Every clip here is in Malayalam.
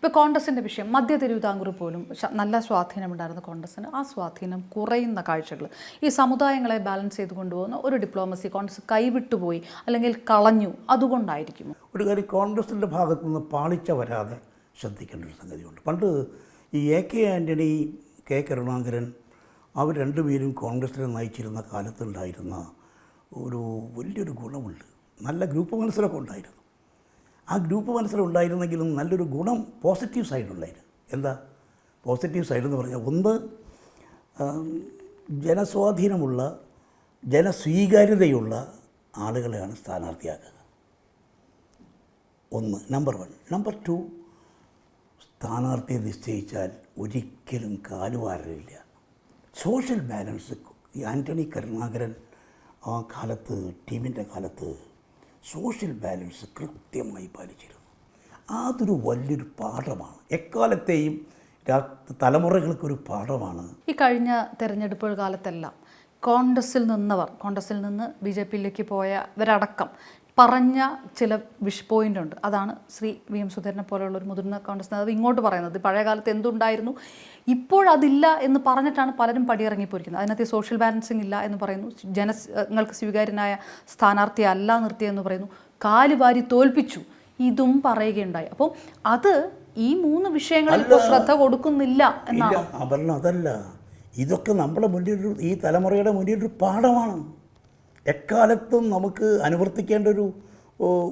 ഇപ്പോൾ കോൺഗ്രസിൻ്റെ വിഷയം മധ്യ തിരുവിതാംകൂർ പോലും നല്ല സ്വാധീനമുണ്ടായിരുന്ന കോൺഗ്രസിന് ആ സ്വാധീനം കുറയുന്ന കാഴ്ചകൾ, ഈ സമുദായങ്ങളെ ബാലൻസ് ചെയ്ത് കൊണ്ടുപോകുന്ന ഒരു ഡിപ്ലോമസി കോൺഗ്രസ് കൈവിട്ടുപോയി അല്ലെങ്കിൽ കളഞ്ഞു, അതുകൊണ്ടായിരിക്കുമോ? ഒരു കാര്യം കോൺഗ്രസിൻ്റെ ഭാഗത്തു നിന്ന് പാളിച്ച വരാതെ ശ്രദ്ധിക്കേണ്ട ഒരു സംഗതിയുണ്ട്. പണ്ട് ഈ AK ആൻ്റണി, K കരുണാകരൻ അവർ രണ്ടുപേരും കോൺഗ്രസിനെ നയിച്ചിരുന്ന കാലത്തുണ്ടായിരുന്ന ഒരു വലിയൊരു ഗുണമുണ്ട്. നല്ല ഗ്രൂപ്പ് മത്സരമൊക്കെ ഉണ്ടായിരുന്നു. ആ ഗ്രൂപ്പ് മത്സരം ഉണ്ടായിരുന്നെങ്കിലും നല്ലൊരു ഗുണം പോസിറ്റീവ് സൈഡുണ്ടായിരുന്നു. എന്താ പോസിറ്റീവ് സൈഡ് എന്ന് പറഞ്ഞാൽ, ഒന്ന് ജനസ്വാധീനമുള്ള ജനസ്വീകാര്യതയുള്ള ആളുകളെയാണ് സ്ഥാനാർത്ഥിയാക്കുക. ഒന്ന്, നമ്പർ 1. നമ്പർ 2, സ്ഥാനാർത്ഥിയെ നിശ്ചയിച്ചാൽ ഒരിക്കലും കാലുവാരലില്ല. സോഷ്യൽ ബാലൻസ് ഈ ആൻ്റണി കരുണാകരൻ ആ കാലത്ത്, ടീമിൻ്റെ കാലത്ത് സോഷ്യൽ ബാലൻസ് കൃത്യമായി പാലിച്ചിരുന്നു. അതൊരു വലിയൊരു പാഠമാണ്, എക്കാലത്തെയും തലമുറകൾക്കൊരു പാഠമാണ്. ഈ കഴിഞ്ഞ തെരഞ്ഞെടുപ്പ് കാലത്തെല്ലാം കോൺഗ്രസിൽ നിന്ന് BJPയിലേക്ക് പോയവരടക്കം പറഞ്ഞ ചില പോയിൻ്റ് ഉണ്ട്. അതാണ് ശ്രീ VM സുധീരനെ പോലെയുള്ള ഒരു മുതിർന്ന കോൺഗ്രസ് നേതാവ് ഇങ്ങോട്ട് പറയുന്നത്. പഴയ കാലത്ത് എന്തുണ്ടായിരുന്നു, ഇപ്പോഴതില്ല എന്ന് പറഞ്ഞിട്ടാണ് പലരും പടിയിറങ്ങിപ്പോയിരിക്കുന്നത്. അതിനകത്ത് സോഷ്യൽ ബാലൻസിങ് ഇല്ല എന്ന് പറയുന്നു, ജനങ്ങൾക്ക് സ്വീകാര്യനായ സ്ഥാനാർത്ഥിയെ അല്ല നിർത്തിയെന്ന് പറയുന്നു, കാലുവാരി തോൽപ്പിച്ചു, ഇതും പറയുകയുണ്ടായി. അപ്പോൾ അത് ഈ 3 വിഷയങ്ങളിൽ ഇപ്പോൾ ശ്രദ്ധ കൊടുക്കുന്നില്ല എന്നാണ്. അതല്ല, ഇതൊക്കെ നമ്മുടെ മുന്നിൽ, ഈ തലമുറയുടെ മുന്നിലൊരു പാഠമാണ്. എക്കാലത്തും നമുക്ക് അനുവർത്തിക്കേണ്ട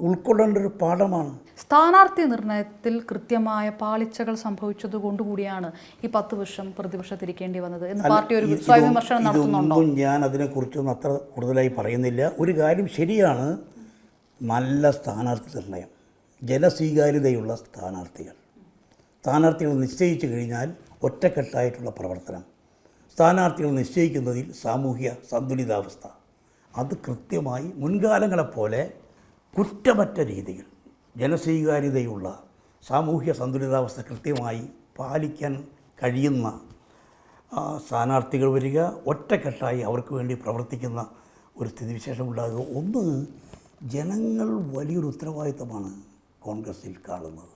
ഉൾക്കൊള്ളേണ്ട ഒരു പാഠമാണ്. സ്ഥാനാർത്ഥി നിർണയത്തിൽ കൃത്യമായ പാളിച്ചകൾ സംഭവിച്ചത് കൊണ്ടുകൂടിയാണ് ഈ 10 വർഷം പ്രതിപക്ഷത്തിരിക്കേണ്ടി വന്നത് എന്ന് പാർട്ടി ഒരു സ്വയം വിമർശനം നടത്തുന്നുണ്ടോ? ഞാൻ അതിനെക്കുറിച്ചൊന്നും അത്ര കൂടുതലായി പറയുന്നില്ല. ഒരു കാര്യം ശരിയാണ്, നല്ല സ്ഥാനാർത്ഥി നിർണയം, ജനസ്വീകാര്യതയുള്ള സ്ഥാനാർത്ഥികൾ നിശ്ചയിച്ചു കഴിഞ്ഞാൽ ഒറ്റക്കെട്ടായിട്ടുള്ള പ്രവർത്തനം, സ്ഥാനാർത്ഥികൾ നിശ്ചയിക്കുന്നതിൽ സാമൂഹ്യ സന്തുലിതാവസ്ഥ, അത് കൃത്യമായി മുൻകാലങ്ങളെപ്പോലെ കുറ്റമറ്റ രീതിയിൽ ജനസ്വീകാര്യതയുള്ള സാമൂഹ്യ സന്തുലിതാവസ്ഥ കൃത്യമായി പാലിക്കാൻ കഴിയുന്ന സ്ഥാനാർത്ഥികൾ വരിക, ഒറ്റക്കെട്ടായി അവർക്ക് വേണ്ടി പ്രവർത്തിക്കുന്ന ഒരു സ്ഥിതിവിശേഷം ഉണ്ടാകുക. ഒന്ന്, ജനങ്ങൾ വലിയൊരു ഉത്തരവാദിത്തമാണ് കോൺഗ്രസിൽ കാണുന്നത്.